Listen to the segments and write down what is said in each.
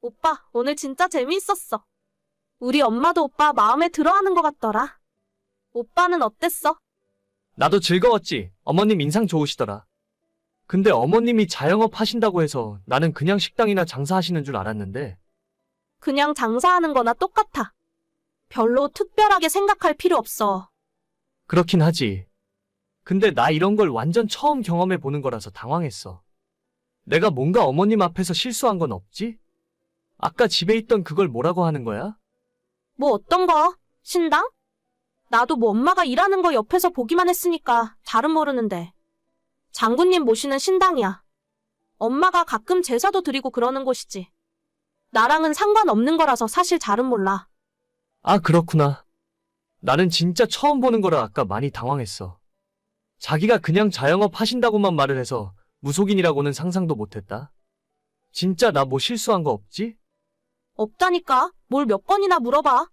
오빠, 오늘 진짜 재미있었어. 우리 엄마도 오빠 마음에 들어하는 것 같더라. 오빠는 어땠어? 나도 즐거웠지. 어머님 인상 좋으시더라. 근데 어머님이 자영업 하신다고 해서 나는 그냥 식당이나 장사하시는 줄 알았는데. 그냥 장사하는 거나 똑같아. 별로 특별하게 생각할 필요 없어. 그렇긴 하지. 근데 나 이런 걸 완전 처음 경험해 보는 거라서 당황했어. 내가 뭔가 어머님 앞에서 실수한 건 없지? 아까 집에 있던 그걸 뭐라고 하는 거야? 뭐 어떤 거? 신당? 나도 뭐 엄마가 일하는 거 옆에서 보기만 했으니까 잘은 모르는데. 장군님 모시는 신당이야. 엄마가 가끔 제사도 드리고 그러는 곳이지. 나랑은 상관없는 거라서 사실 잘은 몰라. 아, 그렇구나. 나는 진짜 처음 보는 거라 아까 많이 당황했어. 자기가 그냥 자영업 하신다고만 말을 해서 무속인이라고는 상상도 못했다. 진짜 나 뭐 실수한 거 없지? 없다니까. 뭘 몇 번이나 물어봐.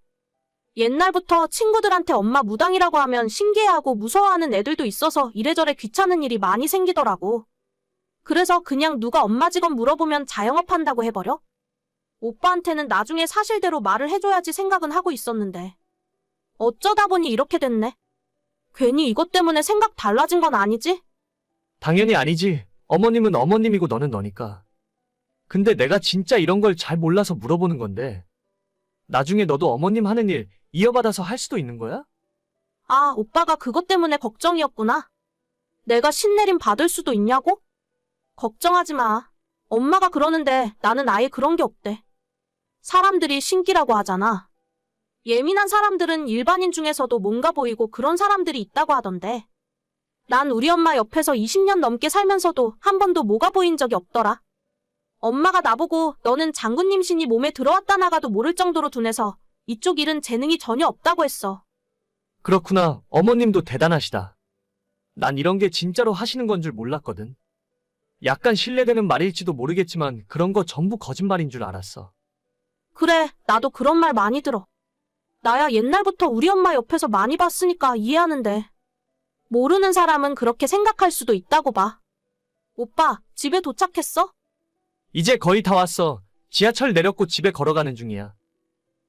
옛날부터 친구들한테 엄마 무당이라고 하면 신기해하고 무서워하는 애들도 있어서 이래저래 귀찮은 일이 많이 생기더라고. 그래서 그냥 누가 엄마 직업 물어보면 자영업 한다고 해버려? 오빠한테는 나중에 사실대로 말을 해줘야지 생각은 하고 있었는데. 어쩌다 보니 이렇게 됐네. 괜히 이것 때문에 생각 달라진 건 아니지? 당연히 아니지. 어머님은 어머님이고 너는 너니까. 근데 내가 진짜 이런 걸 잘 몰라서 물어보는 건데. 나중에 너도 어머님 하는 일 이어받아서 할 수도 있는 거야? 아, 오빠가 그것 때문에 걱정이었구나. 내가 신내림 받을 수도 있냐고? 걱정하지 마. 엄마가 그러는데 나는 아예 그런 게 없대. 사람들이 신기라고 하잖아. 예민한 사람들은 일반인 중에서도 뭔가 보이고 그런 사람들이 있다고 하던데. 난 우리 엄마 옆에서 20년 넘게 살면서도 한 번도 뭐가 보인 적이 없더라. 엄마가 나보고 너는 장군님 신이 몸에 들어왔다 나가도 모를 정도로 둔해서 이쪽 일은 재능이 전혀 없다고 했어. 그렇구나. 어머님도 대단하시다. 난 이런 게 진짜로 하시는 건 줄 몰랐거든. 약간 신뢰되는 말일지도 모르겠지만 그런 거 전부 거짓말인 줄 알았어. 그래, 나도 그런 말 많이 들어. 나야 옛날부터 우리 엄마 옆에서 많이 봤으니까 이해하는데. 모르는 사람은 그렇게 생각할 수도 있다고 봐. 오빠, 집에 도착했어? 이제 거의 다 왔어. 지하철 내렸고 집에 걸어가는 중이야.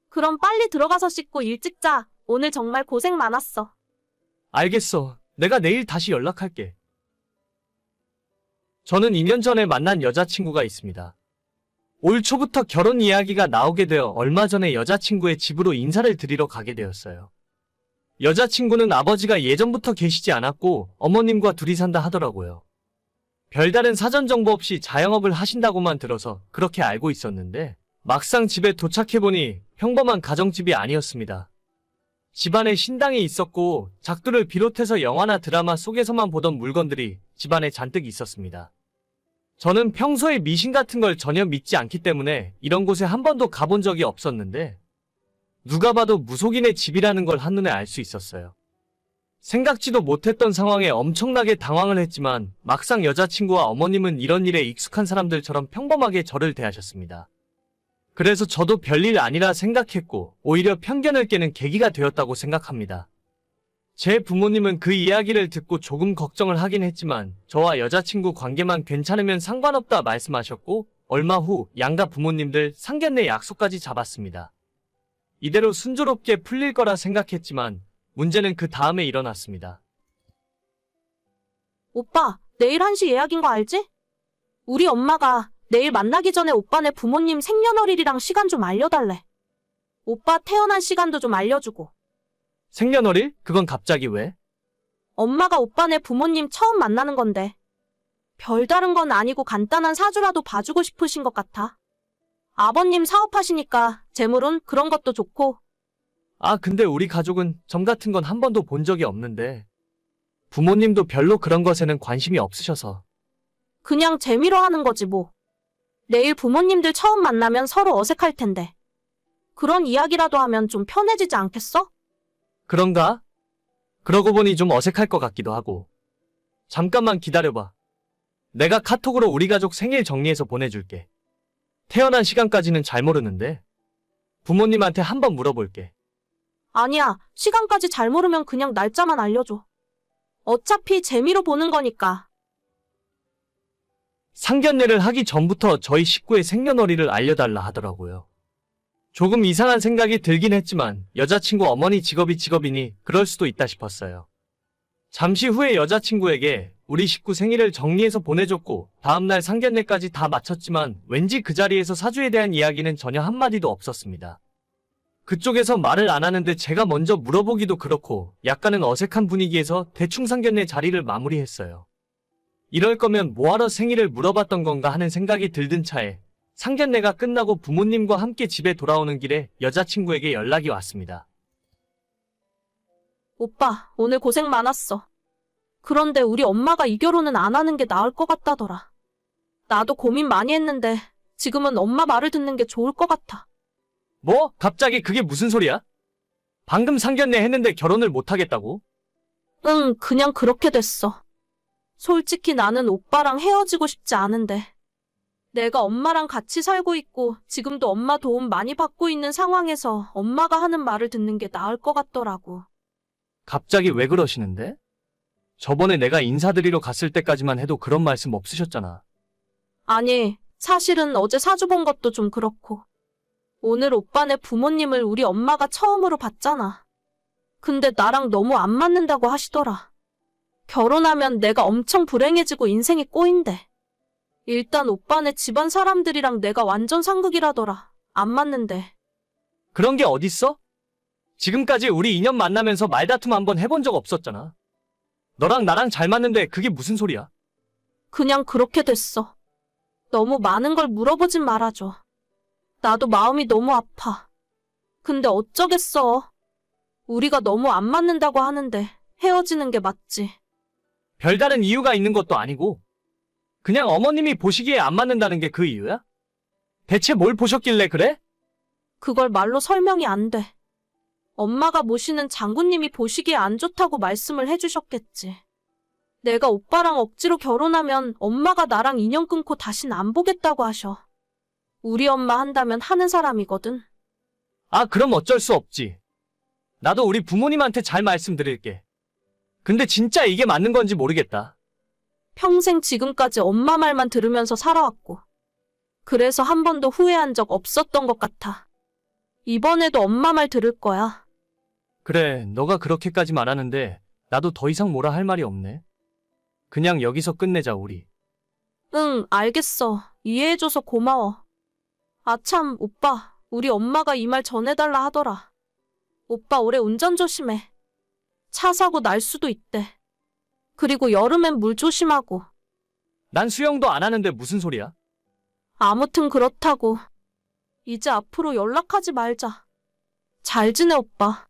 그럼 빨리 들어가서 씻고 일찍 자. 오늘 정말 고생 많았어. 알겠어. 내가 내일 다시 연락할게. 저는 2년 전에 만난 여자친구가 있습니다. 올 초부터 결혼 이야기가 나오게 되어 얼마 전에 여자친구의 집으로 인사를 드리러 가게 되었어요. 여자친구는 아버지가 예전부터 계시지 않았고 어머님과 둘이 산다 하더라고요. 별다른 사전 정보 없이 자영업을 하신다고만 들어서 그렇게 알고 있었는데 막상 집에 도착해보니 평범한 가정집이 아니었습니다. 집안에 신당이 있었고 작두를 비롯해서 영화나 드라마 속에서만 보던 물건들이 집안에 잔뜩 있었습니다. 저는 평소에 미신 같은 걸 전혀 믿지 않기 때문에 이런 곳에 한 번도 가본 적이 없었는데 누가 봐도 무속인의 집이라는 걸 한눈에 알 수 있었어요. 생각지도 못했던 상황에 엄청나게 당황을 했지만 막상 여자친구와 어머님은 이런 일에 익숙한 사람들처럼 평범하게 저를 대하셨습니다. 그래서 저도 별일 아니라 생각했고 오히려 편견을 깨는 계기가 되었다고 생각합니다. 제 부모님은 그 이야기를 듣고 조금 걱정을 하긴 했지만 저와 여자친구 관계만 괜찮으면 상관없다 말씀하셨고 얼마 후 양가 부모님들 상견례 약속까지 잡았습니다. 이대로 순조롭게 풀릴 거라 생각했지만 문제는 그 다음에 일어났습니다. 오빠, 내일 1시 예약인 거 알지? 우리 엄마가 내일 만나기 전에 오빠네 부모님 생년월일이랑 시간 좀 알려달래. 오빠 태어난 시간도 좀 알려주고. 생년월일? 그건 갑자기 왜? 엄마가 오빠네 부모님 처음 만나는 건데. 별다른 건 아니고 간단한 사주라도 봐주고 싶으신 것 같아. 아버님 사업하시니까 재물은 그런 것도 좋고. 아, 근데 우리 가족은 점 같은 건 한 번도 본 적이 없는데 부모님도 별로 그런 것에는 관심이 없으셔서. 그냥 재미로 하는 거지 뭐. 내일 부모님들 처음 만나면 서로 어색할 텐데. 그런 이야기라도 하면 좀 편해지지 않겠어? 그런가? 그러고 보니 좀 어색할 것 같기도 하고. 잠깐만 기다려봐. 내가 카톡으로 우리 가족 생일 정리해서 보내줄게. 태어난 시간까지는 잘 모르는데 부모님한테 한번 물어볼게. 아니야, 시간까지 잘 모르면 그냥 날짜만 알려줘. 어차피 재미로 보는 거니까. 상견례를 하기 전부터 저희 식구의 생년월일을 알려달라 하더라고요. 조금 이상한 생각이 들긴 했지만 여자친구 어머니 직업이니 그럴 수도 있다 싶었어요. 잠시 후에 여자친구에게 우리 식구 생일을 정리해서 보내줬고 다음날 상견례까지 다 마쳤지만 왠지 그 자리에서 사주에 대한 이야기는 전혀 한마디도 없었습니다. 그쪽에서 말을 안 하는데 제가 먼저 물어보기도 그렇고 약간은 어색한 분위기에서 대충 상견례 자리를 마무리했어요. 이럴 거면 뭐하러 생일을 물어봤던 건가 하는 생각이 들던 차에 상견례가 끝나고 부모님과 함께 집에 돌아오는 길에 여자친구에게 연락이 왔습니다. 오빠, 오늘 고생 많았어. 그런데 우리 엄마가 이 결혼은 안 하는 게 나을 것 같다더라. 나도 고민 많이 했는데 지금은 엄마 말을 듣는 게 좋을 것 같아. 뭐? 갑자기 그게 무슨 소리야? 방금 상견례 했는데 결혼을 못 하겠다고? 응, 그냥 그렇게 됐어. 솔직히 나는 오빠랑 헤어지고 싶지 않은데. 내가 엄마랑 같이 살고 있고 지금도 엄마 도움 많이 받고 있는 상황에서 엄마가 하는 말을 듣는 게 나을 것 같더라고. 갑자기 왜 그러시는데? 저번에 내가 인사드리러 갔을 때까지만 해도 그런 말씀 없으셨잖아. 아니, 사실은 어제 사주 본 것도 좀 그렇고. 오늘 오빠네 부모님을 우리 엄마가 처음으로 봤잖아. 근데 나랑 너무 안 맞는다고 하시더라. 결혼하면 내가 엄청 불행해지고 인생이 꼬인대. 일단 오빠네 집안 사람들이랑 내가 완전 상극이라더라. 안 맞는데. 그런 게 어딨어? 지금까지 우리 2년 만나면서 말다툼 한번 해본 적 없었잖아. 너랑 나랑 잘 맞는데 그게 무슨 소리야? 그냥 그렇게 됐어. 너무 많은 걸 물어보진 말아줘. 나도 마음이 너무 아파. 근데 어쩌겠어. 우리가 너무 안 맞는다고 하는데 헤어지는 게 맞지. 별다른 이유가 있는 것도 아니고 그냥 어머님이 보시기에 안 맞는다는 게 그 이유야? 대체 뭘 보셨길래 그래? 그걸 말로 설명이 안 돼. 엄마가 모시는 장군님이 보시기에 안 좋다고 말씀을 해주셨겠지. 내가 오빠랑 억지로 결혼하면 엄마가 나랑 인연 끊고 다신 안 보겠다고 하셔. 우리 엄마 한다면 하는 사람이거든. 아, 그럼 어쩔 수 없지. 나도 우리 부모님한테 잘 말씀드릴게. 근데 진짜 이게 맞는 건지 모르겠다. 평생 지금까지 엄마 말만 들으면서 살아왔고. 그래서 한 번도 후회한 적 없었던 것 같아. 이번에도 엄마 말 들을 거야. 그래, 너가 그렇게까지 말하는데 나도 더 이상 뭐라 할 말이 없네. 그냥 여기서 끝내자, 우리. 응, 알겠어. 이해해줘서 고마워. 아참, 오빠. 우리 엄마가 이 말 전해달라 하더라. 오빠 올해 운전 조심해. 차 사고 날 수도 있대. 그리고 여름엔 물 조심하고. 난 수영도 안 하는데 무슨 소리야? 아무튼 그렇다고. 이제 앞으로 연락하지 말자. 잘 지내, 오빠.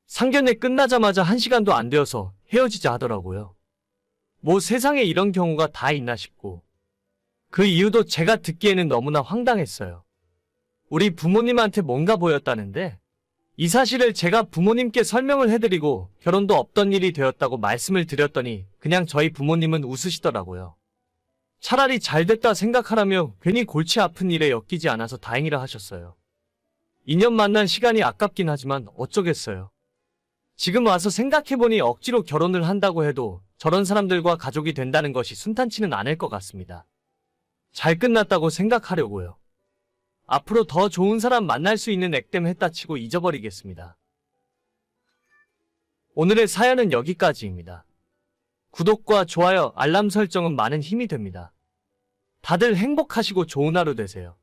상견례 끝나자마자 1시간도 안 되어서 헤어지자 하더라고요. 뭐 세상에 이런 경우가 다 있나 싶고. 그 이유도 제가 듣기에는 너무나 황당했어요. 우리 부모님한테 뭔가 보였다는데 이 사실을 제가 부모님께 설명을 해드리고 결혼도 없던 일이 되었다고 말씀을 드렸더니 그냥 저희 부모님은 웃으시더라고요. 차라리 잘 됐다 생각하라며 괜히 골치 아픈 일에 엮이지 않아서 다행이라 하셨어요. 2년 만난 시간이 아깝긴 하지만 어쩌겠어요. 지금 와서 생각해보니 억지로 결혼을 한다고 해도 저런 사람들과 가족이 된다는 것이 순탄치는 않을 것 같습니다. 잘 끝났다고 생각하려고요. 앞으로 더 좋은 사람 만날 수 있는 액땜 했다 치고 잊어버리겠습니다. 오늘의 사연은 여기까지입니다. 구독과 좋아요, 알람 설정은 많은 힘이 됩니다. 다들 행복하시고 좋은 하루 되세요.